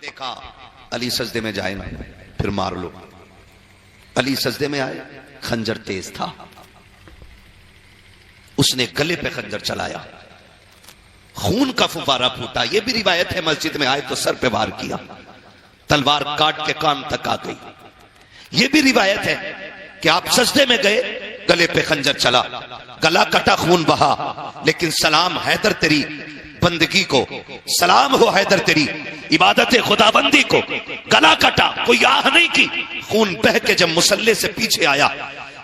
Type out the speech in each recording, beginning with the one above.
देखा अली सजदे में जाए ना फिर मार लो। अली सजदे में आए, खंजर तेज था, उसने गले पे खंजर चलाया, खून का फुवारा फूटा। यह भी रिवायत है मस्जिद में आए तो सर पे वार किया, तलवार काट के कान तक आ गई। यह भी रिवायत है कि आप सजदे में गए, गले पे खंजर चला, गला कटा, खून बहा, लेकिन सलाम हैदर तेरी बंदगी को, सलाम हो हैदर तेरी इबादत खुदाबंदी को। गला कटा, कोई आह नहीं की, खून बह के जब मुसल्ले से पीछे आया,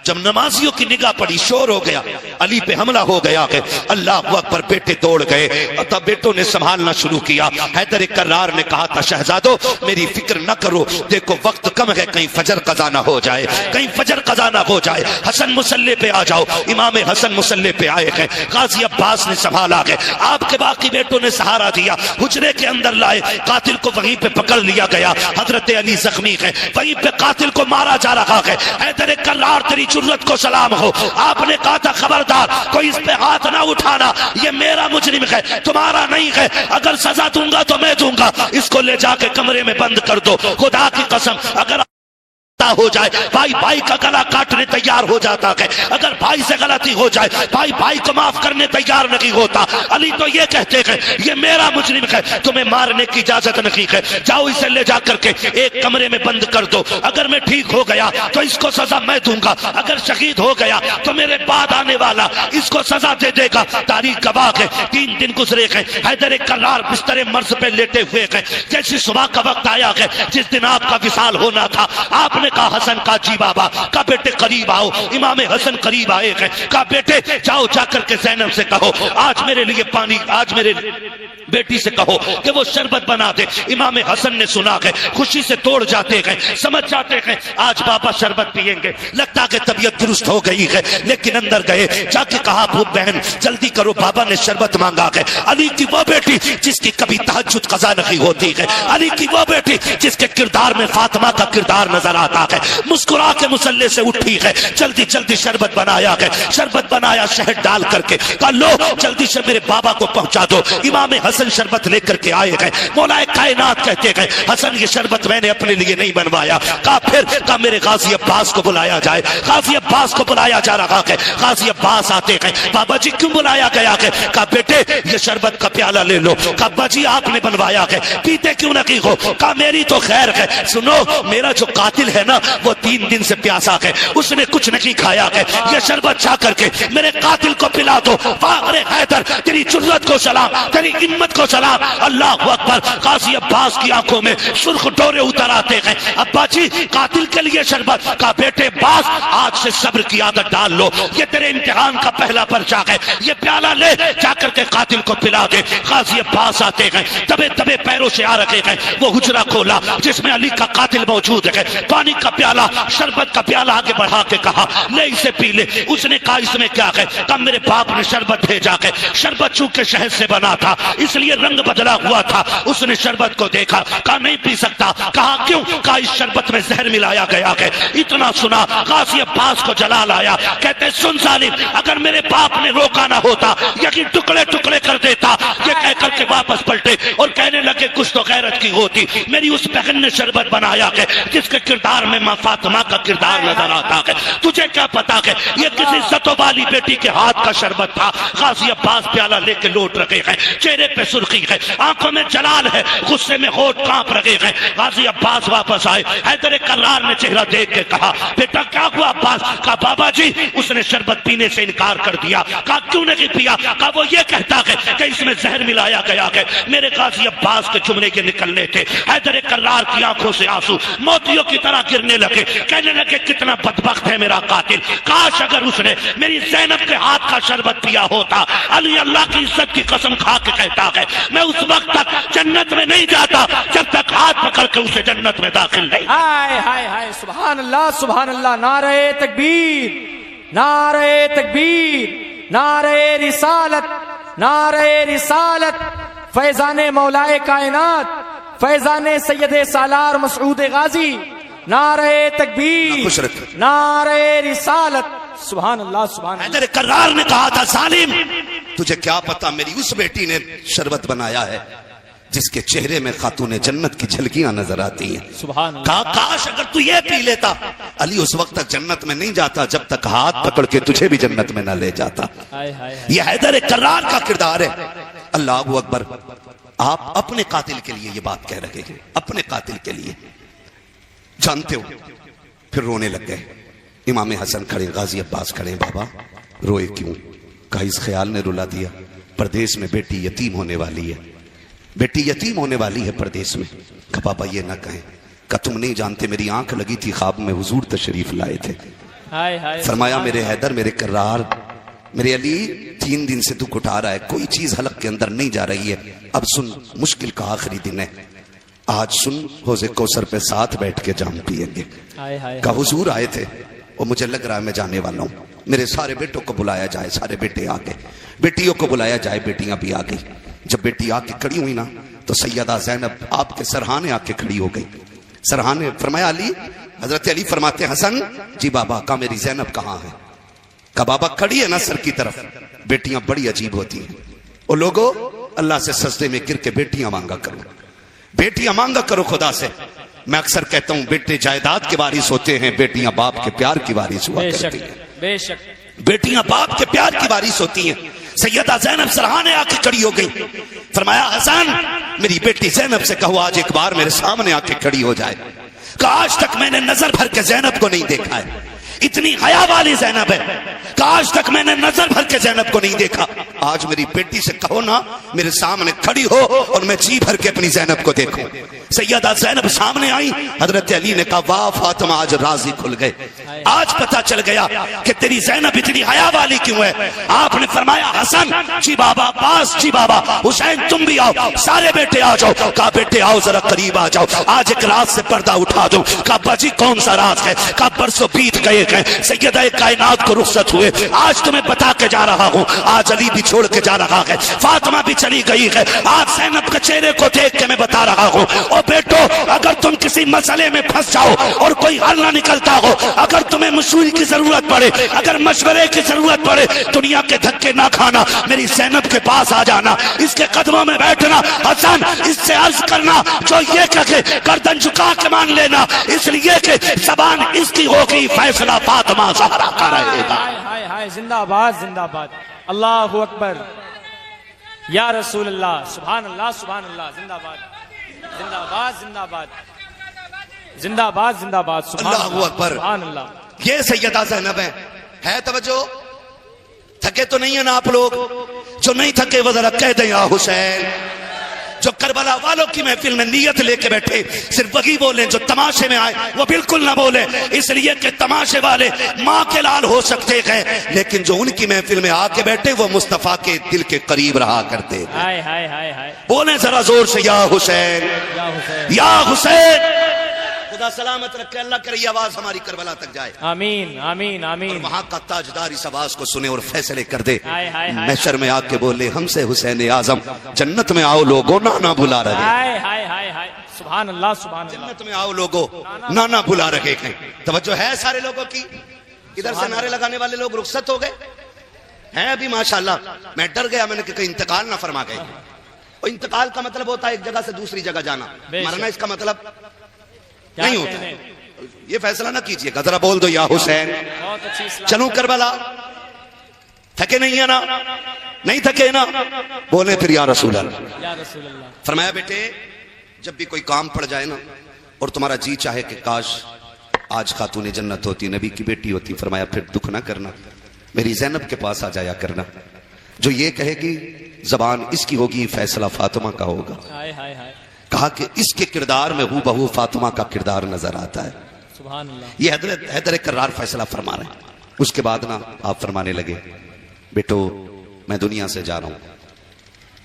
जब नमाजियों की निगाह पड़ी, शोर हो गया, अली पे हमला हो गया कि अल्लाह अकबर। बेटे दौड़ गए, तब बेटों ने संभालना शुरू किया। हैदर कर्रार ने कहा था, शहजादो मेरी फिक्र न करो, देखो वक्त कम है, कहीं फजर कज़ा ना हो जाए, कहीं फजर कज़ा ना हो जाए। हसन मुसल्ले पे आ जाओ। इमाम हसन मुसल्ले पे आए हैं, गाजी अब्बास ने संभाला है, आपके बाकी बेटों ने सहारा दिया, हुजरे के अंदर लाए, कातिल को वहीं पे पकड़ लिया गया। हजरत अली जख्मी है, वहीं पे कातिल को मारा जा रहा है। हैदर कर्रार तेरी जुर्रत को सलाम हो, आपने कहा था खबरदार कोई इस पे हाथ ना उठाना, ये मेरा मुजरिम है, तुम्हारा नहीं है, अगर सजा दूंगा तो मैं दूंगा, इसको ले जाके कमरे में बंद कर दो। खुदा की कसम अगर हो जाए, भाई भाई का गला काटने तैयार हो जाता है, अगर भाई से गलती हो जाए, भाई भाई को माफ करने तैयार नहीं होता। अली तो ये कहते हैं ये मेरा मुजरिम है, तुम्हें मारने की इजाजत नहीं है, जाओ इसे ले जाकर के एक कमरे में बंद कर दो, अगर मैं ठीक हो गया तो इसको सजा मैं दूंगा, अगर शहीद हो गया तो मेरे बाद आने वाला इसको सजा दे देगा। तारीख गवाह है, 3 दिन गुजरे हैं, हैदर कर्रार बिस्तरे मर्ज पे लेटे हुए हैं। जैसी सुबह का वक्त आया है, जिस दिन आपका विसाल होना था, आपने कहा हसन का जी बाबा का बेटे करीब आओ। इमाम हसन करीब आए हैं, कहा बेटे जाओ जाकर के ज़ैनब से कहो आज मेरे लिए पानी, आज मेरे बेटी से कहो कि वो शरबत बना दे। इमाम हसन ने सुना है, खुशी से तोड़ जाते हैं, समझ जाते हैं आज बाबा शरबत पिएंगे, लगता है तबीयत दुरुस्त हो गई है। लेकिन अंदर गए, जाके कहा बहन जल्दी करो, बाबा ने शरबत मांगा है। अली की वो बेटी जिसकी कभी तहज्जुद कज़ा नहीं होती है, अली की वो बेटी जिसके किरदार में फातिमा का किरदार नजर आता है, मुस्कुरा के मुसल्ले से उठी है, जल्दी जल्दी शरबत बनाया है, शरबत बनाया शहद डाल करके, कहा लो जल्दी से मेरे बाबा को पहुंचा दो। इमाम हसन शरबत लेकर के आए हैं। मौलाए कायनात कहते हैं हसन ये शरबत मैंने अपने लिए नहीं बनवाया। कहा फिर, कहा मेरे गाजी अब्बास को बुलाया जाए। गाजी अब्बास को बुलाया जा रहा है, गाजी अब्बास आते हैं। बाबा जी क्यों बुलाया गया है? कहा बेटे ये शरबत का प्याला ले लो। कहा अब्बा जी आपने बनवाया है, पीते क्यों नहीं हो? कहा मेरी तो खैर है, सुनो मेरा जो कातिल है ना वो 3 दिन से प्यासा है, उसने कुछ नहीं खाया है, ये शरबत छा करके मेरे कातिल को पिला दो। अरे हैदर तेरी जुर्रत को सलाम, तेरी हिम्मत को सलाम, अल्लाह अकबर। गाजी अब्बास की आंखों में सुर्ख डोरे उतर आते हैं। अब्बा जी कातिल के लिए शरबत। का बेटे बास आज से सब्र की आदत डाल लो, ये तेरे इम्तिहान का पहला पर्चा है, ये प्याला ले जाकर के कातिल को पिला दे। गाजी अब्बास आते हैं, दबे दबे पैरों से आ रखे हैं, वो हुजरा खोला जिसमें अली का कातिल मौजूद है, पानी का प्याला, शरबत का प्याला आगे बढ़ा के कहा ले इसे पी ले। उसने कहा इसमें क्या है? तब मेरे बाप ने शरबत भेजा है, शरबत चूंकि शहद से बना था इसलिए रंग बदला हुआ था। उसने शरबत को देखा, कहा नहीं पी सकता। कहा क्यों? कहा इस शरबत में जहर मिलाया गया है। इतना सुना गाजी अब्बास को जलाल आया, कहते सुन जालिम अगर मेरे बाप ने रोका ना होता यकीन टुकड़े टुकड़े कर देता। ये कहकर के वापस पलटे और कहने लगे कुछ तो गैरत की होती, मेरी उस बहन ने शरबत बनाया है जिसके किरदार में मां फातिमा का किरदार नजर आता है। तुझे क्या पता है ये किसी सतो वाली बेटी के हाथ का शरबत था। गाजी अब्बास प्याला लेके लौट रहे हैं, चेहरे पे सुर्खी है, आंखों में जलाल है, गुस्से में होठ कांप रहे हैं। गाजी अब्बास वापस आए, हैदर कर्रार ने चेहरा देख के कहा बेटा क्या हुआ अब्बास? कहा बाबा जी उसने शरबत पीने से इनकार कर दिया। कहा क्यों नहीं पिया? कहा वो ये कहता है कि इसमें जहर मिलाया गया है। मेरे गाजी अब्बास के जुमले के निकलने थे, हैदर कर्रार की आंखों से आंसू मोतियों की तरह गिरने लगे, कहने लगे कितना बदबख्त है मेरा कातिल, काश अगर उसने मेरी ज़ैनब के हाथ का शरबत पिया होता। अली अल्लाह की इज्जत की कसम खा के कहता है मैं उस वक्त तक जन्नत में नहीं जाता जब तक हाथ पकड़ के उसे जन्नत में दाखिल नहीं। हाय हाय हाय सुभान अल्लाह सुभान अल्लाह। नारे तकबीर, नारे तकबीर, नारे रिसालत, नारे रिसालत। फैजाने मौलाए कायनात, फैजाने सैयदे सालार मसऊद गाजी, नारे तकबीर, नारे रिसालत। सुभान अल्लाह सुभान अल्लाह। हैदर कर्रार ने कहा था जालिम तुझे क्या पता मेरी उस बेटी ने शरबत बनाया है, जिसके चेहरे में खातून जन्नत की झलकियां नजर आती हैं। सुभान अल्लाह। कहा काश अगर तू ये पी लेता। अली उस वक्त तक जन्नत में नहीं जाता जब तक हाथ पकड़ के तुझे भी जन्नत में न ले जाता। हाय हाय हाय। यह हैदर कर्रार का किरदार है। अल्लाह अकबर। आप अपने कातिल के लिए ये बात कह रहे हैं, अपने कातिल के लिए, जानते हो। फिर रोने लग गए। इमाम हसन खड़े, गाजी अब्बास खड़े। बाबा रोए क्यों? कहा इस ख्याल ने रुला दिया, परदेश में बेटी यतीम होने वाली है, बेटी यतीम होने वाली है परदेश में। कहा बाबा ये ना कहें। कहा तुम नहीं जानते मेरी आंख लगी थी, ख्वाब में हुजूर तशरीफ लाए थे। हाय हाय। फरमाया मेरे हैदर, मेरे कर्रार, मेरे अली, 3 दिन से दुख उठा रहा है, कोई चीज हलक के अंदर नहीं जा रही है। अब सुन, मुश्किल का आखिरी दिन है, आज सुन, हौज़े कौसर पे साथ बैठ के जाम पिएंगे। हाय हाय। का हुजूर आए थे और मुझे लग रहा है मैं जाने वाला हूं, मेरे सारे बेटों को बुलाया जाए। सारे बेटे आ गए, बेटियों को बुलाया जाए, बेटियां भी आ गई। जब बेटी आके खड़ी हुई ना तो सैयदा ज़ैनब आपके सरहाने आके खड़ी हो गई। सरहाने फरमाया अली, हजरत अली फरमाते हसन जी बाबा। का मेरी ज़ैनब कहाँ है? का बाबा खड़ी है ना सर की तरफ। बेटियां बड़ी अजीब होती हैं। और लोगों, अल्लाह से सजदे में गिर के बेटियां मांगा करो, बेटियां मांगा करो खुदा से। मैं अक्सर कहता हूं बेटे जायदाद के वारिस होते हैं, बेटियां बाप के प्यार की वारिस हुआ करती हैं। बेशक बेटियां बाप के प्यार की वारिस होती हैं। सैयदा ज़ैनब सरहाने आके खड़ी हो गई। फरमाया हसन मेरी बेटी ज़ैनब से कहो आज एक बार मेरे सामने आके खड़ी हो जाए। कहा आज तक मैंने नजर भर के ज़ैनब को नहीं देखा है, इतनी हया वाली ज़ैनब है। कहा आज तक मैंने नजर भर के ज़ैनब को नहीं देखा, आज मेरी बेटी से कहो ना मेरे सामने खड़ी हो और मैं जी भर के अपनी ज़ैनब को देखूं। सैयदा ज़ैनब सामने आई। हजरत अली ने कहा वाह फातिमा, आज राज़ी खुल गए, आज पता चल गया कि तेरी ज़ैनब इतनी हया वाली क्यों है। आपने फरमाया हसन जी बाबा, अब्बास जी बाबा, हुसैन तुम भी आओ, सारे बेटे आ जाओ। कहा बेटे आओ जरा करीब आ जाओ, आज एक राज से पर्दा उठा दो। कहा बाजी कौन सा राज है? कहा बरसों बीत गए हैं, सैयदा कायनात को रुखसत हुए, आज तुम्हें बता के जा रहा हूँ। आज अली भी छोड़ के जा रहा है, फातिमा भी चली गई है, आज ज़ैनब के चेहरे को देख के मैं बता रहा हूँ। और बेटो अगर तुम किसी मसले में फंस जाओ और कोई हल ना निकलता हो, अगर तुम्हें मशवरे की जरूरत पड़े, अगर मशवरे की जरूरत पड़े, दुनिया के धक्के ना खाना, मेरी ज़ैनब के पास आ जाना, इसके कदमों में बैठना। हसन इससे अर्ज करना जो ये कहे गर्दन झुका के मान लेना, इसलिए कि ज़बान इसकी होगी, फैसला फातिमा ज़हरा का रहेगा। हाय हाय। जिंदाबाद जिंदाबाद। अल्लाहु अकबर या रसूल अल्लाह। सुभान अल्लाह सुभान अल्लाह। जिंदाबाद जिंदाबाद जिंदाबाद जिंदाबाद जिंदाबाद। अल्लाहु अकबर। सुभान अल्लाह। ये सैयदा ज़ैनब है तवज्जो। थके तो नहीं है ना आप लोग? जो नहीं थके वो जरा कह दें या हुसैन। जो करबला वालों की महफिल में नियत लेके बैठे सिर्फ वही बोले, जो तमाशे में आए वो बिल्कुल ना बोले, इसलिए कि तमाशे वाले माँ के लाल हो सकते हैं, लेकिन जो उनकी महफिल में आके बैठे वो मुस्तफा के दिल के करीब रहा करते। हाय हाय हाय हाय। बोले जरा जोर से या हुसैन, या हुसैन, या हुसैन। खुदा सलामत रखे, अल्लाह करे आवाज हमारी करबला तक जाए। आमीन आमीन आमीन। और वहां का ताजदार इस आवाज को सुने और फैसले कर दे। हाय हाय हाय। महशर में आके बोले हमसे हुसैन आजम जन्नत में आओ लोगो, नाना बुला रहे। हाय हाय हाय हाय। सुभान अल्लाह सुभान अल्लाह। जन्नत में आओ लोगो, नाना बुला रहे हैं। तवज्जो है सारे लोगों की? इधर से नारे लगाने वाले लोग रुखसत हो गए हैं अभी माशाल्लाह। मैं डर गया, मैंने कहीं इंतकाल ना फरमा गए। और इंतकाल का मतलब होता है एक जगह से दूसरी जगह जाना, मरना इसका मतलब नहीं होता। ये फैसला ना कीजिएगा, जरा बोल दो या हुसैन। बहुत अच्छी। चलो करबला, थके नहीं है ना? नहीं थके ना? बोले फिर या रसूल अल्लाह। या रसूल अल्लाह। फरमाया बेटे जब भी कोई काम पड़ जाए ना और तुम्हारा जी चाहे कि काश आज खातून जन्नत होती, नबी की बेटी होती, फरमाया फिर दुख ना करना, मेरी ज़ैनब के पास आ जाया करना। जो ये कहेगी जबान इसकी होगी, फैसला फातिमा का होगा। हाय हाय हाय। कहा कि इसके किरदार में हूबहू बहू फातिमा का किरदार नजर आता है। सुभान अल्लाह। ये हैदर कर्रार फैसला फरमा रहे हैं। उसके बाद ना आप फरमाने लगे बेटो मैं दुनिया से जा रहा हूं,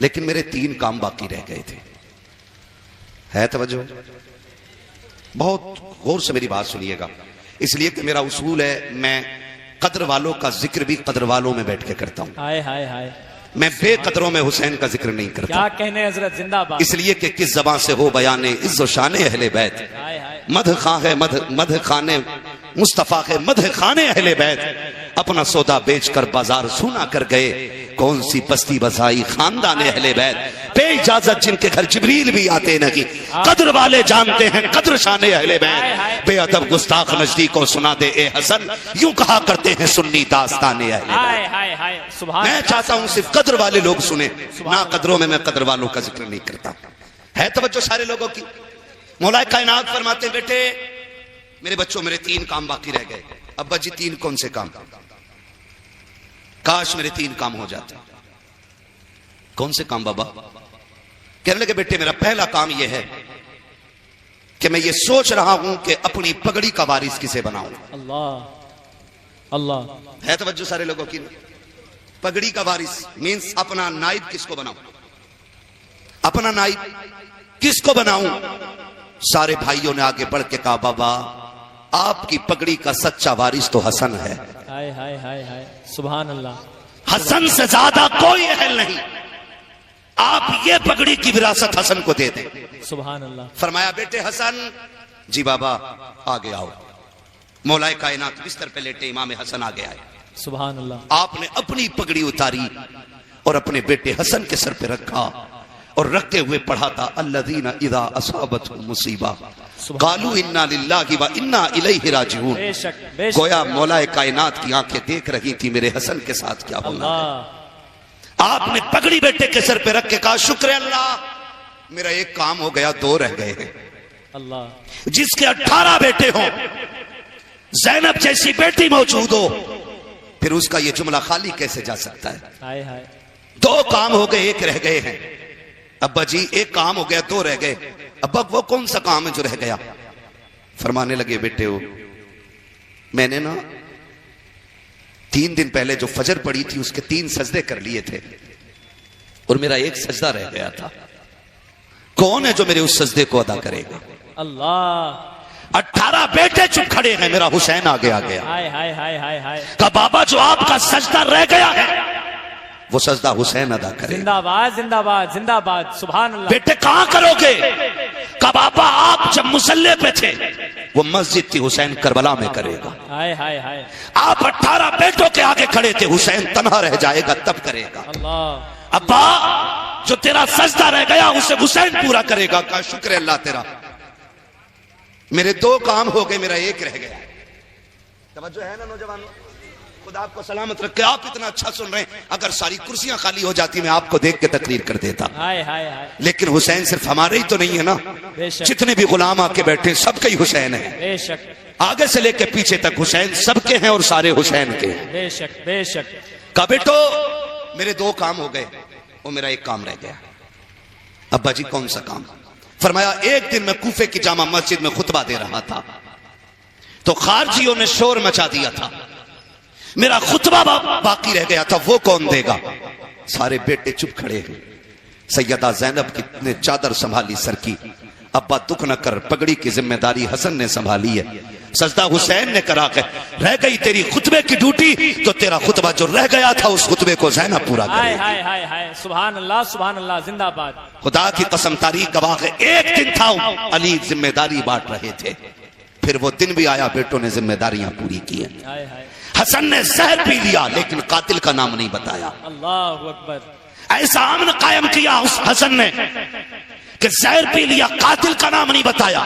लेकिन मेरे 3 काम बाकी रह गए थे। है तवज्जो? बहुत गौर से मेरी बात सुनिएगा, इसलिए कि मेरा उसूल है मैं कद्र वालों का जिक्र भी कद्र वालों में बैठ के करता हूं। हाय हाय हाय। मैं बेकदरों में हुसैन का जिक्र नहीं करता। क्या कहने हजरत। जिंदाबाद। इसलिए कि किस ज़बान से हो बयाने इज्ज़ो शाने अहले बैत। हाय हाय। मध खां है मध खाने मुस्तफा है मध खाने अहले बैत। अपना सौदा बेचकर बाजार सूना कर गए। कौन सी बस्ती बसाई खानदान अहले बैत, बेइजाजत जिनके घर जिब्रील भी आते नहीं। कद्र वाले जानते हैं कद्र शान अहले बैत, बेअदब गुस्ताख नजदीक को सुना दे ए हसन, यूं कहा करते हैं सुन्नी दास्तान अहले बैत। मैं चाहता हूं सिर्फ कद्र वाले लोग सुने, ना कद्रों में मैं कद्र वालों का जिक्र नहीं करता। है तवज्जो सारे लोगों की। मौलाए कायनात फरमाते बेटे मेरे बच्चों मेरे 3 काम बाकी रह गए। अब्बा जी 3 कौन से काम? काश मेरे 3 काम हो जाते। कौन से काम बाबा? कहने लगे बेटे मेरा पहला काम यह है कि मैं ये सोच रहा हूं कि अपनी पगड़ी का वारिस किसे बनाऊं। अल्लाह अल्लाह। है तवज्जो सारे लोगों की। पगड़ी का वारिस मींस अपना नाइब किसको बनाऊं, अपना नाइब किसको बनाऊं। सारे भाइयों ने आगे बढ़ के कहा बाबा आपकी पगड़ी का सच्चा वारिस तो हसन है। हाय हाय हाय हाय सुभान अल्लाह। हसन से ज्यादा कोई अहल नहीं, आप ये पगड़ी की विरासत हसन को दे दें। सुभान अल्लाह। फरमाया बेटे हसन जी बाबा आगे आओ। मौलाए कायनात बिस्तर पे लेटे इमाम हसन आगे आए। सुभान अल्लाह। आपने अपनी पगड़ी उतारी और अपने बेटे हसन के सर पे रखा और रखते हुए पढ़ा था अल्लज़ीना इज़ा असाबतहुम मुसीबा कालू इन्ना लिल्लाहि व इन्ना इलैहि राजिऊन। बेशक बेशक। गोया मौलाए कायनात की आंखें देख रही थी मेरे हसन के साथ क्या होना है। आपने पगड़ी बेटे के सर पे रख के कहा शुक्र अल्लाह मेरा एक काम हो गया, 2 रह गए हैं। अल्लाह। जिसके 18 बेटे हों, ज़ैनब जैसी बेटी मौजूद हो, फिर उसका ये जुमला खाली कैसे जा सकता है। हाय हाय। 2 काम हो गए 1 रह गए हैं। अब्बा जी 1 काम हो गया 2 रह गए। अब्बा वो कौन सा काम है जो रह गया? फरमाने लगे बेटे हो मैंने ना 3 दिन पहले जो फजर पड़ी थी उसके 3 सजदे कर लिए थे और मेरा 1 सजदा रह गया था। कौन है जो मेरे उस सजदे को अदा करेगा? अल्लाह। 18 बेटे चुप खड़े हैं, मेरा हुसैन आगे आ गया। हाय हाय हाय हाय हाय। का बाबा जो आपका सजदा रह गया है वो सजदा हुसैन अदा करे। जिंदाबाद जिंदाबाद जिंदाबाद। सुभान अल्लाह। बेटे कहां करोगे? का बाबा आप जब मुसल्ले पे थे वो मस्जिद थी, हुसैन करबला में करेगा। हाय हाय हाय। आप 18 बेटों के आगे खड़े थे, हुसैन तन्हा रह जाएगा तब करेगा। अल्लाह। अब्बा जो तेरा सजदा रह गया उसे हुसैन पूरा करेगा। का शुक्र है अल्लाह तेरा, मेरे 2 काम हो गए, मेरा 1 रह गया। तवज्जो है ना नौजवानों? खुदा आपको सलामत रखे। आप इतना अच्छा सुन रहे हैं, अगर सारी कुर्सियां खाली हो जाती मैं आपको देख के तकरीर कर देता। हाय हाय हाय। लेकिन हुसैन सिर्फ हमारे ही तो नहीं है ना, बेशक। जितने भी गुलाम आके बैठे सबके ही हुसैन है। बेशक। आगे से लेके पीछे तक हुसैन सबके हैं और सारे हुसैन के हैं। बेशक बेशक। का बेटो मेरे 2 काम हो गए और मेरा 1 काम रह गया। अब्बा जी कौन सा काम? फरमाया एक दिन मैं कूफे की जामा मस्जिद में खुतबा दे रहा था तो खारजियों ने शोर मचा दिया था, मेरा खुतबा बाकी रह गया था, वो कौन देगा? सारे बेटे चुप खड़े हैं। सैयदा ज़ैनब की ने चादर संभाली सर की। अब्बा दुख न कर, पगड़ी की जिम्मेदारी हसन ने संभाली है। सजदा हुसैन ने करा के रह गई तेरी खुतबे की ड्यूटी, तो तेरा खुतबा जो रह गया था उस खुतबे को ज़ैनब पूरा हाय करेगी। हाय हाय हाय। सुभान अल्लाह जिंदाबाद। खुदा की कसम तारीख गवाह है, एक दिन था अली जिम्मेदारी बांट रहे थे, फिर वो दिन भी आया बेटों ने जिम्मेदारियां पूरी की है। हाय हाय। हसन ने जहर पी लिया लेकिन कातिल का नाम नहीं बताया। अल्लाहु अकबर। ऐसा अमन कायम किया उस हसन ने कि जहर पी लिया, कातिल का नाम नहीं बताया।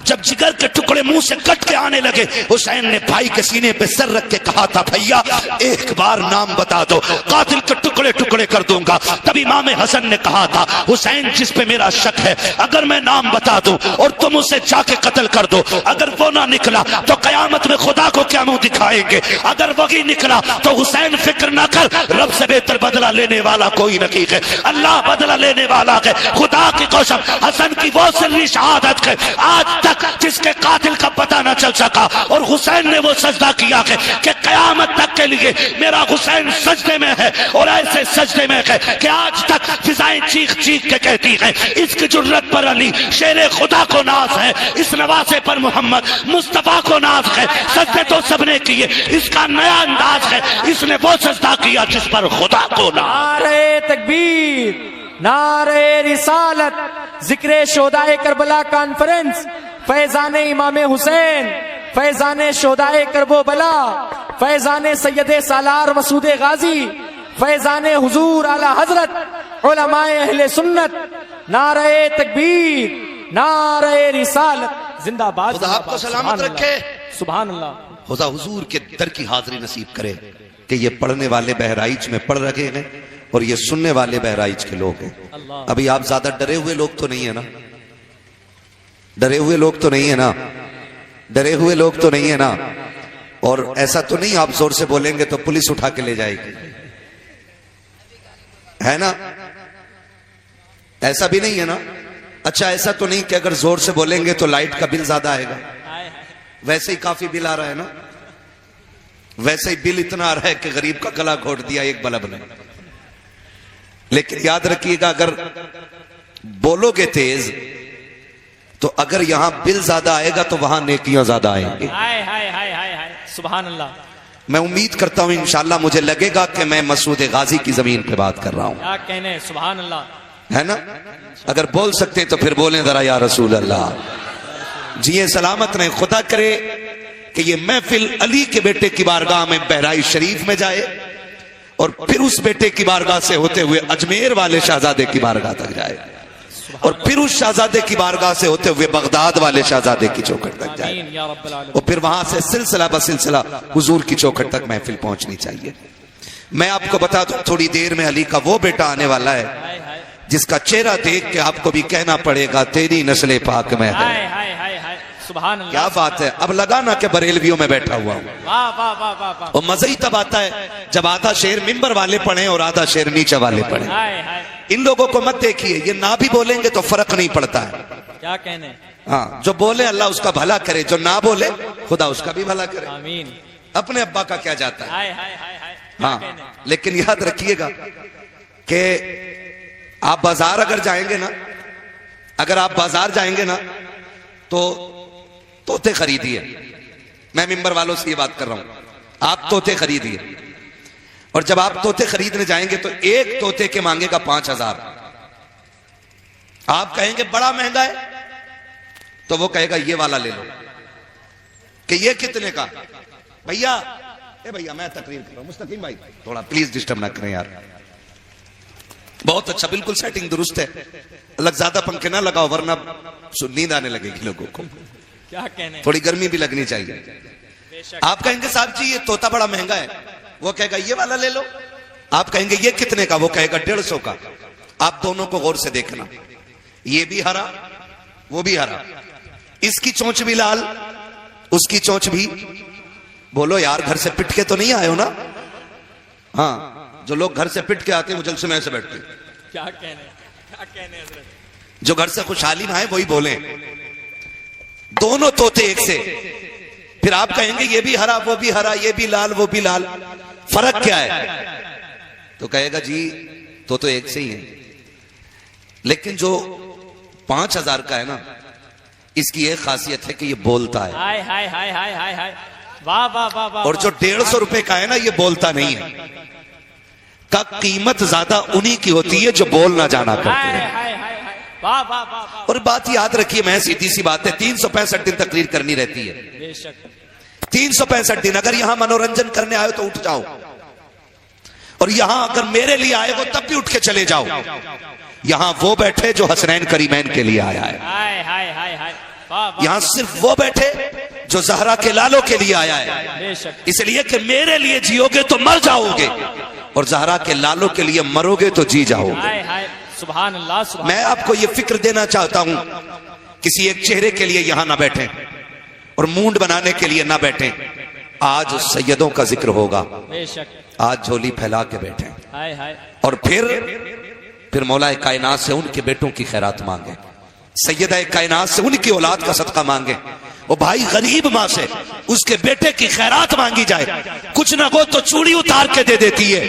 जब जिगर के टुकड़े मुंह से कट के आने लगे, हुसैन ने भाई के सीने पे सर रख के कहा था भैया एक बार नाम बता दो, कातिल के टुकड़े टुकड़े कर दूंगा। तब इमाम हसन ने कहा था हुसैन जिस पे मेरा शक है, अगर मैं नाम बता दूं और तुम उसे जाके कत्ल कर दो, अगर वो ना निकला तो कयामत में खुदा को क्या मुंह दिखाएंगे, अगर वही निकला तो हुसैन फिक्र ना कर, रब से बेहतर बदला लेने वाला कोई नहीं है, अल्लाह बदला लेने वाला है। खुदा की कसम हसन की वो सिर्री शहादत है आज जिसके कातिल का पता न चल सका, और हुसैन ने वो सजदा किया है कि कयामत तक के लिए मेरा हुसैन सजदे में है, और ऐसे सजदे में है कि आज तक फिजाएं चीख चीख के कहती हैं इसकी जुर्रत पर अली शेरे खुदा को नाज है, इस नवासे पर मोहम्मद मुस्तफा को नाज है। सजदे तो सबने किए, इसका नया अंदाज है, इसने वो सजदा किया जिस पर खुदा को नाज। नारे तकबीर, नारे रिसालत, जिक्र शोदाए करबला कॉन्फ्रेंस, फैजान इमाम हुसैन, फैजान शोदाए करबो बला, फैजान सैयद सालार मसूद गाजी, फैजान हुजूर आला हजरत उलमाए अहले सुन्नत, नारे तकबीर, नारे रिसालत, जिंदाबाद। खुदा आपको सलामत रखे, सुभान अल्लाह। खुदा हुजूर के दर की हाजिरी नसीब करे कि ये पढ़ने वाले बहराइच में पढ़ रहे हैं और ये सुनने वाले बहराइच के लोग हैं। अभी आप ज्यादा डरे हुए लोग तो नहीं है ना? डरे हुए लोग तो नहीं है ना? डरे हुए लोग तो नहीं है ना? और ऐसा तो नहीं आप जोर से बोलेंगे तो पुलिस उठा के ले जाएगी, है ना? ऐसा भी नहीं है ना? अच्छा, ऐसा तो नहीं कि अगर जोर से बोलेंगे तो लाइट का बिल ज्यादा आएगा? वैसे ही काफी बिल आ रहा है ना? वैसे ही बिल इतना आ रहा है कि गरीब का गला घोट दिया एक बल्ब ने। लेकिन याद रखिएगा, अगर बोलोगे तेज तो अगर यहां बिल ज्यादा आएगा तो वहां नेकियां ज्यादा आएंगी। हाय हाय हाय हाय हाय, सुभान अल्लाह। मैं उम्मीद करता हूं इंशाल्लाह मुझे लगेगा कि मैं मसूद गाजी की जमीन पे बात कर रहा हूं। क्या कहने, सुभान अल्लाह, है ना? अगर बोल सकते तो फिर बोलें जरा या रसूल अल्लाह। जिए सलामत रहे, खुदा करे कि ये महफिल अली के बेटे की बारगाह में बहराइच शरीफ में जाए और फिर उस बेटे की बारगाह से होते हुए अजमेर वाले शहजादे की बारगाह तक जाए और फिर उस शहजादे की बारगाह से होते हुए बगदाद वाले शहजादे की चौखट तक जाए और फिर वहां से सिलसिला बसिलसिला हुजूर की चौखट तक महफिल पहुंचनी चाहिए। मैं आपको बता दूं, थोड़ी देर में अली का वो बेटा आने वाला है जिसका चेहरा देख के आपको भी कहना पड़ेगा तेरी नस्ले पाक में है। सुभान अल्लाह, क्या बात है। अब लगाना के बरेलवियों में बैठा हुआ हूं। वाह वाह वाह वाह वाह। और मजा ही तब आता है जब आधा शेर मिंबर वाले पढ़े और आधा शेर नीचे वाले पढ़े। इन लोगों को मत देखिए, ये ना भी बोलेंगे तो फर्क नहीं पड़ता है। क्या कहने, हाँ, जो बोले अल्लाह उसका भला करे, जो ना बोले खुदा उसका भी भला करे। आमीन। अपने अब्बा का क्या जाता है। हाय हाय हाय हाय। हाँ, लेकिन याद रखिएगा कि आप बाजार अगर जाएंगे ना, अगर आप बाजार जाएंगे ना तो तोते खरीदिए। मैं मिंबर वालों से ये बात कर रहा हूं, आप तोते खरीदिए और जब आप तोते खरीदने जाएंगे तो एक तोते के मांगेगा 5000। आप कहेंगे बड़ा महंगा है तो वो कहेगा ये वाला ले लो। कि ये कितने का? भैया, ए भैया मैं तकरीर कर रहा हूं, मुस्तकीम भाई थोड़ा प्लीज डिस्टर्ब ना करें यार। बहुत अच्छा, बिल्कुल सेटिंग दुरुस्त है। अलग ज्यादा पंखे ना लगाओ वरना नींद आने लगेगी लोगों को। क्या कहने, थोड़ी गर्मी भी लगनी चाहिए। आप कहेंगे साहब जी ये तोता बड़ा महंगा है, वो कहेगा ये वाला ले लो। आप कहेंगे ये कितने का? वो कहेगा 150 का। आप दोनों को गौर से देखना, ये भी हरा वो भी हरा, इसकी चोंच भी लाल उसकी चोंच भी। बोलो यार, घर से पिट के तो नहीं आए हो ना? हाँ, जो लोग घर से पिट के आते हैं वो जलसे में ऐसे बैठते हैं। क्या कहने, क्या कहने हजरत। जो घर से खुशहाली में आए वही बोले। दोनों तोते एक से। फिर आप कहेंगे ये भी हरा वो भी हरा, ये भी लाल वो भी लाल, फर्क क्या है? तो कहेगा जी तो एक से ही है। लेकिन जो 5000 का है ना, इसकी एक खासियत है कि ये बोलता है। हाय हाय हाय हाय हाय हाय, वाह वाह वाह वाह। और जो 150 रुपए का है ना, ये बोलता नहीं है। का कीमत ज्यादा उन्हीं की होती है जो बोल ना जाना करते हैं। वाह वाह वाह। और बात याद रखिए, मैं सीधी सी बात है, 365 दिन तकरीर करनी रहती है। बेशक 365 दिन। अगर यहां मनोरंजन करने आए तो उठ जाओ, और यहां अगर मेरे लिए आए हो तब भी उठ के चले जाओ। यहां वो बैठे जो हसनैन करीमैन के लिए आया है। हाय हाय हाय हाय, यहां सिर्फ वो बैठे जो जहरा के लालों के लिए आया है। इसलिए कि मेरे लिए जियोगे तो मर जाओगे और जहरा के लालों के लिए मरोगे तो जी जाओगे। सुभान अल्लाह, सुभान। मैं आपको ये फिक्र देना चाहता हूं, किसी एक चेहरे के लिए यहां ना बैठे और मूंड बनाने के लिए ना बैठे। आज सैयदों का जिक्र होगा, आज झोली फैला के बैठे हाय हाय। और फिर मौलाए कायनात से उनके बेटों की खैरात मांगे, सैयदा कायनात से उनकी औलाद का सदका मांगे। वो भाई गरीब माँ से उसके बेटे की खैरात मांगी जाए, कुछ ना हो तो चूड़ी उतार के दे देती है।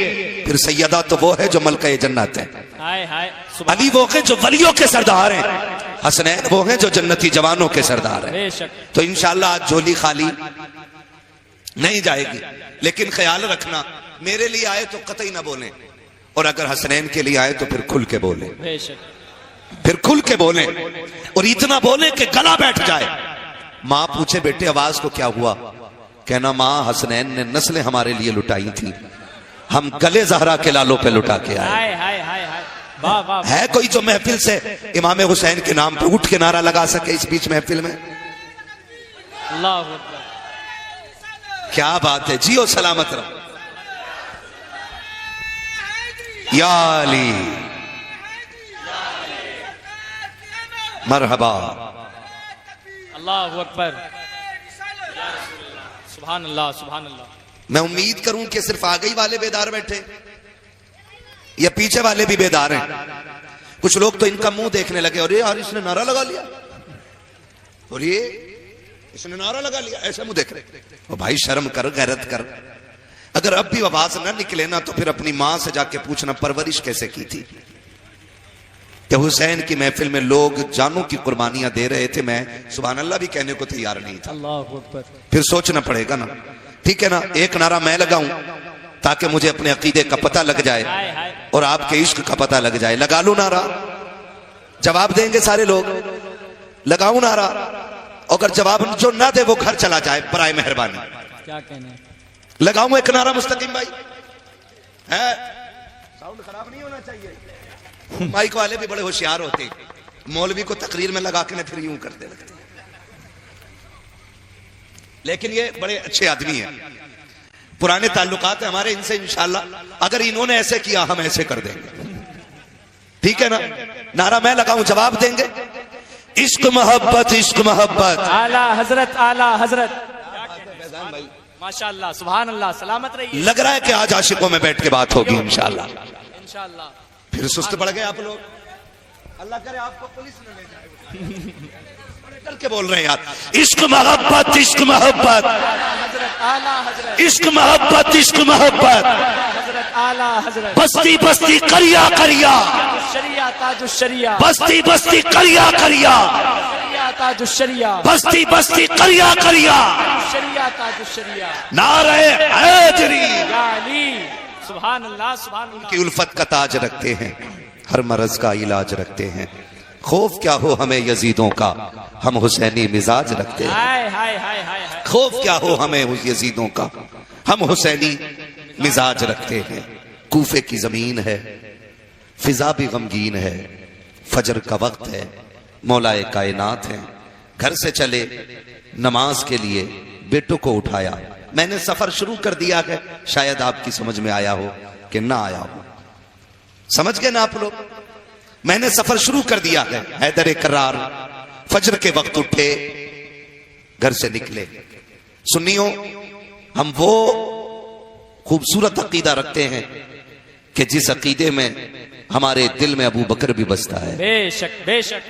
फिर सैयदा तो वो है जो मलका जन्नत है, अली वो है जो वलियों के सरदार हैं, हसनैन वो हैं जो जन्नती जवानों के सरदार हैं। तो इंशाअल्लाह आज झोली खाली नहीं जाएगी, लेकिन ख्याल रखना मेरे लिए आए तो कतई ना बोले, और अगर हसनैन के लिए आए तो फिर खुल के बोले, फिर खुल के बोले, और इतना बोले कि गला बैठ जाए। माँ पूछे बेटे आवाज को क्या हुआ, कहना माँ हसनैन ने नस्लें हमारे लिए लुटाई थी, हम गले जहरा के लालों पे लुटा के आए। हाय हाय हाय हाय, वाह वाह। है कोई जो महफिल से इमाम हुसैन के नाम पे उठ के नारा लगा सके इस बीच महफिल में? अल्लाह अकबर। क्या बात है, जियो सलामत रहो। या अली मरहबा। अल्लाह अकबर, सुभान अल्लाह सुभान अल्लाह। मैं उम्मीद करूं कि सिर्फ आगे ही वाले बेदार बैठे या पीछे वाले भी बेदार हैं। कुछ लोग तो इनका मुंह देखने लगे, अरे यार इसने नारा लगा लिया, और ये इसने नारा लगा लिया, ऐसा मुंह देख रहे। ओ भाई शर्म कर, गैरत कर। अगर अब भी आवाज ना निकले ना तो फिर अपनी मां से जाके पूछना परवरिश कैसे की थी। कि हुसैन की महफिल में लोग जानों की कुर्बानियां दे रहे थे, मैं सुभान अल्लाह भी कहने को तैयार नहीं था। अल्लाह अकबर। फिर सोचना पड़ेगा ना, ठीक है ना। एक नारा मैं लगाऊं ताकि मुझे अपने अकीदे का पता लग जाए और आपके इश्क का पता लग जाए। लगा लूं नारा, जवाब देंगे सारे लोग। लगाऊं नारा, अगर जवाब जो ना दे वो घर चला जाए बराए मेहरबानी। क्या कहना, लगाऊं एक नारा मुस्तकीम भाई? है साउंड खराब नहीं होना चाहिए। माइक वाले भी बड़े होशियार होते, मौलवी को तकरीर में लगा के फिर यूं करते लगते, लेकिन ये बड़े अच्छे आदमी हैं, पुराने ताल्लुकात है हमारे इनसे। इंशाल्लाह अगर इन्होंने ऐसे किया हम ऐसे कर देंगे, ठीक है ना। नारा मैं लगाऊं, जवाब देंगे। इश्क मोहब्बत, इश्क मोहब्बत। आला हजरत, आला हजरत। माशाअल्लाह सुभान अल्लाह, सलामत रहिए। लग रहा है कि आज आशिकों में बैठ के बात होगी इंशाल्लाह। इंशाअल्लाह। फिर सुस्त पड़ गए आप लोग, अल्लाह करे आपको पुलिस न ले जाए। डर के बोल रहे हैं यार। इश्क मोहब्बत, इश्क मोहब्बत, आला हजरत, इश्क मोहब्बत, इश्क मोहब्बत। हजरत आला हजरत। बस्ती बस्ती करिया करिया, शरिया ताजुशरिया, बस्ती बस्ती करिया करिया, शरिया ताजुशरिया, बस्ती बस्ती करिया करिया, शरिया ताजुशरिया। नारे हैदरी। या अली, सुभान अल्लाह सुभान अल्लाह। की उल्फत का ताज रखते हैं, हर मरज का इलाज रखते हैं। खौफ क्या हो हमें यजीदों का, हम हुसैनी मिजाज रखते हैं। हाय हाय हाय हाय हाय। खौफ क्या हो हमें उस यजीदों का, हम हुसैनी मिजाज रखते हैं। कूफे की जमीन है, फिजा भी गमगीन है, फजर का वक्त है, मौलाए कायनात है। घर से चले नमाज के लिए, बेटों को उठाया, मैंने सफर शुरू कर दिया है। शायद आपकी समझ में आया हो कि ना आया हो, समझ गए ना आप लोग। मैंने सफर शुरू कर दिया है। हैदर करार फजर के वक्त उठे, घर से निकले। सुन्नियों, हम वो खूबसूरत अकीदा रखते हैं कि जिस अकीदे में हमारे दिल में अबू बकर भी बसता है, बेशक बेशक,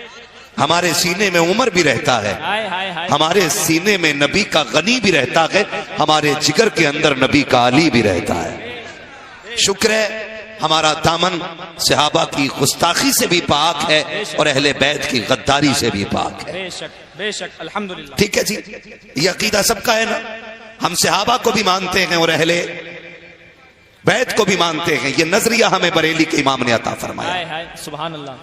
हमारे सीने में उमर भी रहता है, हाय हाय हाय, हमारे सीने में नबी का गनी भी रहता है, हमारे जिगर के अंदर नबी का अली भी रहता है। शुक्र है हमारा दामन सहाबा की गुस्ताखी से भी पाक है और अहले बैत की गद्दारी से भी पाक है। बेशक बेशक, अल्हम्दुलिल्लाह। ठीक है जी, ये अकीदा सबका है ना। हम सहाबा को भी मानते हैं और अहले बैत को भी मानते हैं। ये नजरिया हमें बरेली के इमाम ने अता फरमाया। हाय हाय, सुभान अल्लाह।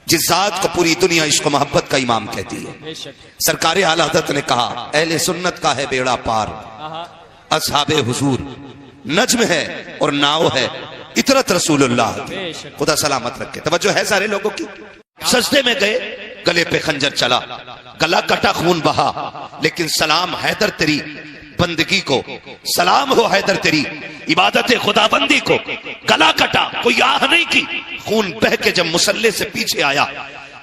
जिस जात को पूरी दुनिया इश्क मोहब्बत का इमाम कहती है। बेशक। सरकार आला हज़रत ने कहा, अहले सुन्नत का है बेड़ा पार, आहा, असहाबे हुजूर नज्म है और नाव है इतरत रसूलुल्लाह। बेशक। खुदा सलामत रखे। तवज्जो है सारे लोगों की। सजदे में गए, गले पे खंजर चला, गला कटा, खून बहा, लेकिन सलाम हैदर तेरी बंदगी को, सलाम हो हैदर तेरी इबादत खुदाबंदी को। गला कटा, कोई आह नहीं की, खून बह के जब मुसल्ले से पीछे आया,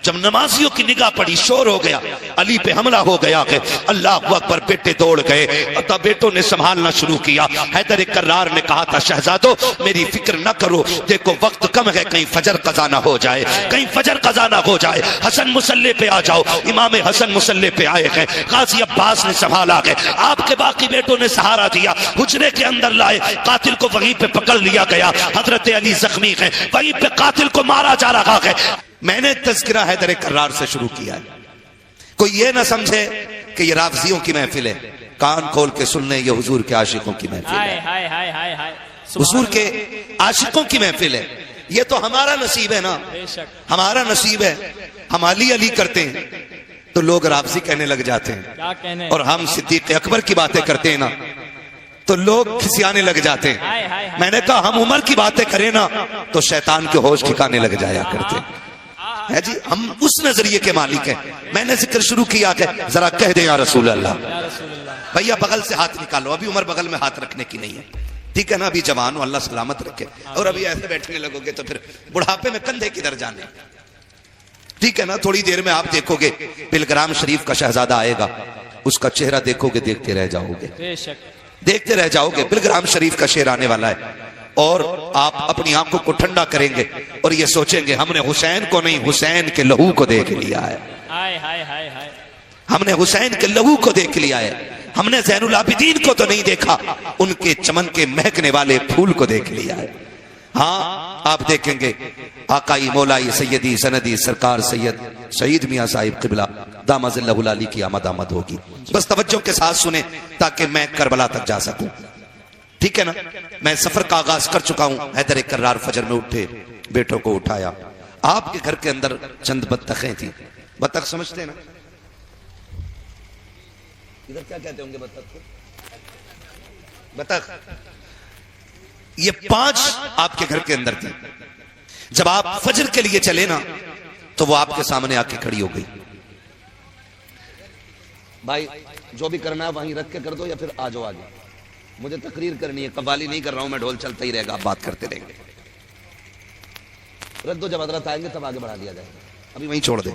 जब नमाजियों की निगाह पड़ी, शोर हो गया, अली पे हमला हो गया कि अल्लाह अकबर। बेटे दौड़ गए, अतः बेटों ने संभालना शुरू किया। हैदर करार ने कहा था, शहजादो मेरी फिक्र न करो, देखो वक्त कम है, कहीं फजर कज़ा ना हो जाए, कहीं फजर कज़ा ना हो जाए। हसन मुसल्ले पे आ जाओ। इमाम हसन मुसल्ले पे आए हैं, गाजी अब्बास ने संभाला है, आपके बाकी बेटों ने सहारा दिया, हुजरे के अंदर लाए, कातिल को वहीं पे पकड़ लिया गया। हजरत अली जख्मी है, वहीं पे कातिल को मारा जा रहा है। मैंने तज़किरा हैदर करार से शुरू किया है। कोई ये ना समझे कि ये राफ़ज़ियों की महफिल है। कान खोल के सुन लें, ये हुजूर के आशिकों की महफिल हाय है, हाय हाय हाय हाय, हुजूर के आशिकों की महफिल है। ये तो हमारा नसीब है ना, बेशक। हमारा नसीब है। हम अली अली करते हैं तो लोग राफ़ज़ी कहने लग जाते हैं, क्या कहने, और हम सिद्दीक़ अकबर की बातें करते हैं ना तो लोग खिसियाने लग जाते हाय, हाय, हैं। हाय। मैंने कहा हम उम्र की बातें करें ना तो शैतान के होश ठिकाने लग जाया करते है जी। हम उस नजरिए के मालिक हैं। मैंने जिक्र शुरू किया कि जरा कह दे या रसूल अल्लाह, या रसूल अल्लाह। भैया बगल से हाथ निकालो, अभी उम्र बगल में हाथ रखने की नहीं है, ठीक है ना, अभी जवान हो, अल्लाह सलामत रखे। और अभी ऐसे बैठने लगोगे तो फिर बुढ़ापे में कंधे किधर जाने, ठीक है ना। थोड़ी देर में आप देखोगे पिलग्राम शरीफ का शहजादा आएगा, उसका चेहरा देखोगे, देखते रह जाओगे, बेशक देखते रह जाओगे। पिलग्राम शरीफ का शेर आने वाला है और आप अपनी आंखों को ठंडा करेंगे और ये सोचेंगे हमने हुसैन को नहीं, हुसैन के लहू को देख लिया है। हाय हाय हाय हाय। हमने हुसैन के लहू को देख लिया है, हमने ज़ैनुल आबिदीन को तो नहीं देखा, उनके चमन के महकने वाले फूल को देख लिया है। हाँ, आप देखेंगे आकाई मौलाई सैयदी सनदी सरकार सैयद शहीद मियां साहिब किबला दामज़िल्लहुल अली की आमद आमद होगी। बस तवज्जो के साथ सुने ताकि मैं करबला तक जा सकूं, ठीक है ना। मैं सफर का आगाज कर चुका हूं। हैदर कर्रार फजर में उठे, बेटों को उठाया। आपके घर के अंदर चंद बत्तखें थी। बत्तख समझते हैं ना, इधर क्या कहते होंगे बत्तख को? बत्तख। ये 5 आपके घर के अंदर थी। जब आप फजर के लिए चले ना तो वो आपके सामने आके खड़ी हो गई। भाई जो भी करना है वहीं रख के कर दो या फिर आ जाओ आगे, मुझे तकरीर करनी है, कव्वाली नहीं कर रहा हूं मैं, ढोल चलता ही रहेगा, आप बात करते रहेंगे। रख दो, जब हजरत आएंगे तब आगे बढ़ा दिया जाएगा, अभी वहीं छोड़ दे।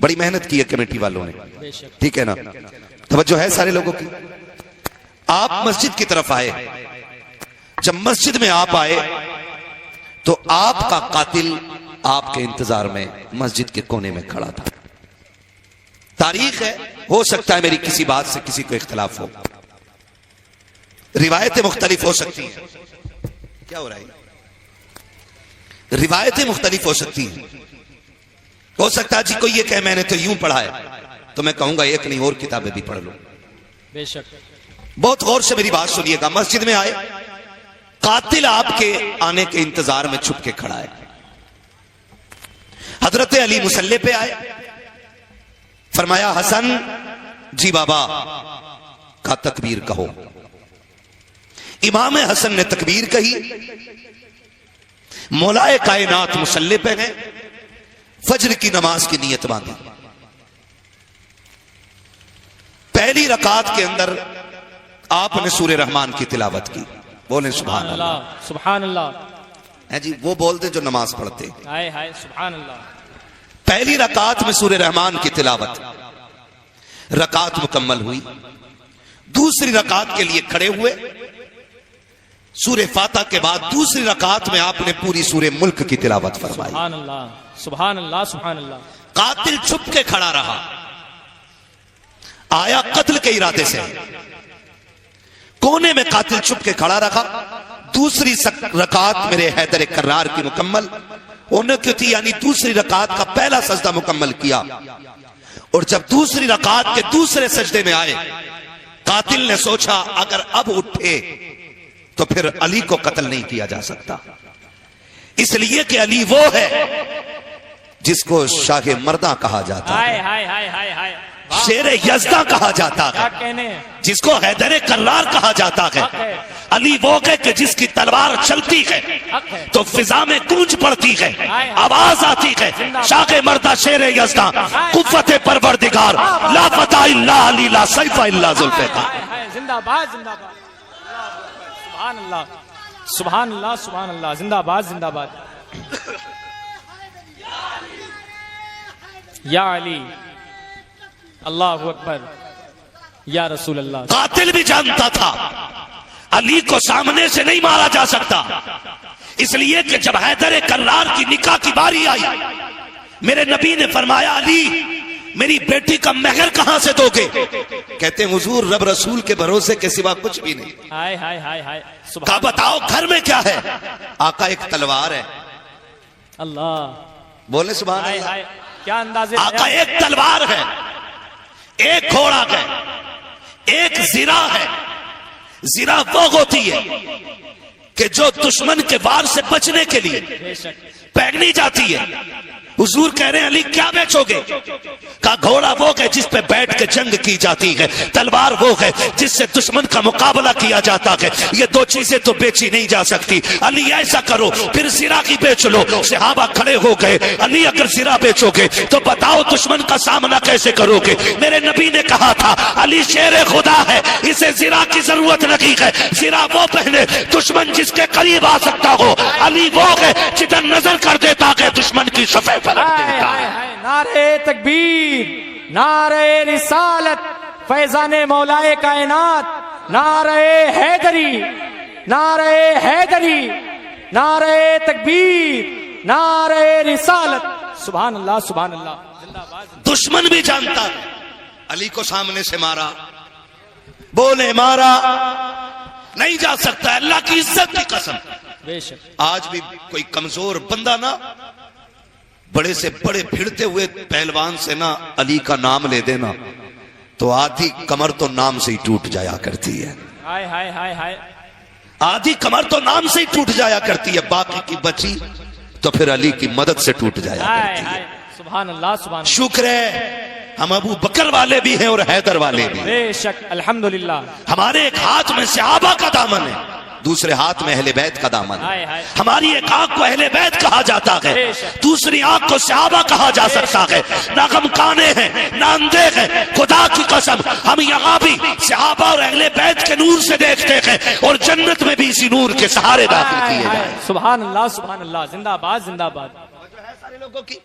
बड़ी मेहनत की है कमेटी वालों ने, बेशक। ठीक है ना। तवज्जो है सारे लोगों की। आप मस्जिद की तरफ आए। जब मस्जिद में आप आए तो आपका कातिल आपके इंतजार में मस्जिद के कोने में खड़ा था। तारीख है, हो सकता है मेरी किसी बात से किसी को इख्तलाफ हो, रिवायतें मुख्तलिफ हो सकती हैं। क्या हो रहा है? रिवायतें मुख्तलिफ हो सकती हैं। हो सकता है जी कोई ये कहे मैंने तो यूं पढ़ा है, तो मैं कहूंगा एक नहीं और किताबें भी पढ़ लो। बेशक। बहुत गौर से मेरी बात सुनिएगा। मस्जिद में आए, कातिल आपके आने के इंतजार में छुप के खड़ा है। हजरत अली मुसल्ले पे आए, फरमाया हसन जी बाबा का तकबीर कहो। इमाम हसन ने तकबीर कही, मौलाए कायनात मुसल्ले पे गए, फजर की नमाज की नीयत बांधी। पहली रकात के अंदर आपने सूरे रहमान की तिलावत की। बोले सुभान अल्लाह, सुभान अल्लाह। है जी, वो बोलते जो नमाज पढ़ते। हाय हाय, सुभान अल्लाह। पहली रकात में सूरे रहमान की तिलावत, रकात मुकम्मल हुई। दूसरी रकात के लिए खड़े हुए, सूरे फातिहा के बाद दूसरी रकात में आपने पूरी सूरे मुल्क की तिलावत फरमाई। सुभान अल्लाह, सुभान अल्लाह, सुभान अल्लाह। कातिल छुप के खड़ा रहा, आया कत्ल के इरादे से, कोने में कातिल छुप के खड़ा रखा। दूसरी रकात मेरे हैदर कर्रार की मुकम्मल होने की थी, यानी दूसरी रकात का पहला सजदा मुकम्मल किया। और जब दूसरी रकात के दूसरे सजदे में आए, कातिल ने सोचा अगर अब उठे तो फिर अली को कत्ल नहीं किया जा सकता, इसलिए कि अली वो है जिसको शाह मर्दा कहा जाता है, हाय हाय हाय हाय हाय, शेर यज़दा कहा जाता क्या है, कहने। जिसको हैदर कर्रार कहा जाता हक है। है। अली वो है कि जिसकी तलवार चलती है हक है। तो फिजा में गूंज पड़ती है, हाय। आवाज आती है, शाह मर्दा शेर यज़दा कुव्वत परवरदिगार ला फता इल्ला अली ला सैफ इल्ला जुल्फ़िकार। हाय हाय, जिंदाबाद जिंदाबाद, सुभान अल्लाह, सुभान अल्लाह, सुभान अल्लाह, जिंदाबाद जिंदाबाद। या अली, अल्लाह अकबर, या रसूल अल्लाह। कातिल भी जानता था अली को सामने से नहीं मारा जा सकता, इसलिए कि जब हैदर कर्रार की निकाह की बारी आई, मेरे नबी ने फरमाया अली मेरी बेटी का महर कहां से दोगे? कहते हैं हुजूर रब रसूल के भरोसे के सिवा कुछ भी नहीं। हाय हाय हाय हाय, कहा बताओ घर में क्या है? आका एक तलवार है। अल्लाह, बोले सुभान हाय अल्लाह। हाय, क्या अंदाजे। आका एक तलवार है, एक घोड़ा है, एक जिरा है। जिरा वो होती है कि जो दुश्मन के वार से बचने के लिए बेशक। पहनी जाती है, हुजूर कह रहे हैं अली क्या बेचोगे? कहा घोड़ा वो है जिस पे बैठ के जंग की जाती है, तलवार वो है जिससे दुश्मन का मुकाबला किया जाता है, ये दो चीजें तो बेची नहीं जा सकती। अली ऐसा करो फिर सिरा की बेच लो। सहाबा खड़े हो गए, अली अगर सिरा बेचोगे तो बताओ दुश्मन का सामना कैसे करोगे? मेरे नबी ने कहा था अली शेर खुदा है, इसे सिरा की जरूरत नहीं है। सिरा वो पहने दुश्मन जिसके करीब आ सकता हो, अली वो है जिधर नजर कर देता है दुश्मन की सफेद नारे तकबीर, नारे रिसालत, फैजाने मौलाए कायनात, नारे हैदरी, नारे हैदरी, नारे तकबीर, नारे रिसालत। सुभान अल्लाह, सुभान अल्लाह। दुश्मन भी जानता है अली को सामने से मारा, बोले मारा नहीं जा सकता, अल्लाह की इज्जत की कसम। बेशक आज भी कोई कमजोर बंदा ना बड़े से बड़े भिड़ते हुए पहलवान से ना अली का नाम ले देना तो आधी कमर तो नाम से ही टूट जाया करती है। हाय हाय हाय हाय, आधी कमर तो नाम से ही टूट जाया करती है, बाकी की बची तो फिर अली की मदद से टूट जाया करती है। सुभान अल्लाह, सुभान। शुक्र है हम अबू बकर वाले भी हैं और हैदर वाले भी। बेशक अल्हम्दुलिल्लाह। हमारे एक हाथ में सहाबा का दामन है, दूसरे हाथ में अहले बैत का दामन है। हमारी एक आंख को अहले बैत कहा जाता है, दूसरी आंख को सहाबा कहा जा सकता है। ना हम काने हैं ना अंधे हैं, खुदा की कसम हम यहाँ भी सहाबा और अहले बैत के नूर से देखते हैं और जन्नत में भी इसी नूर के सहारे दाखिल किए जाए। सुभान अल्लाह, सुभान अल्लाह। जिंदाबाद, जिंदाबाद। सारे लोगों की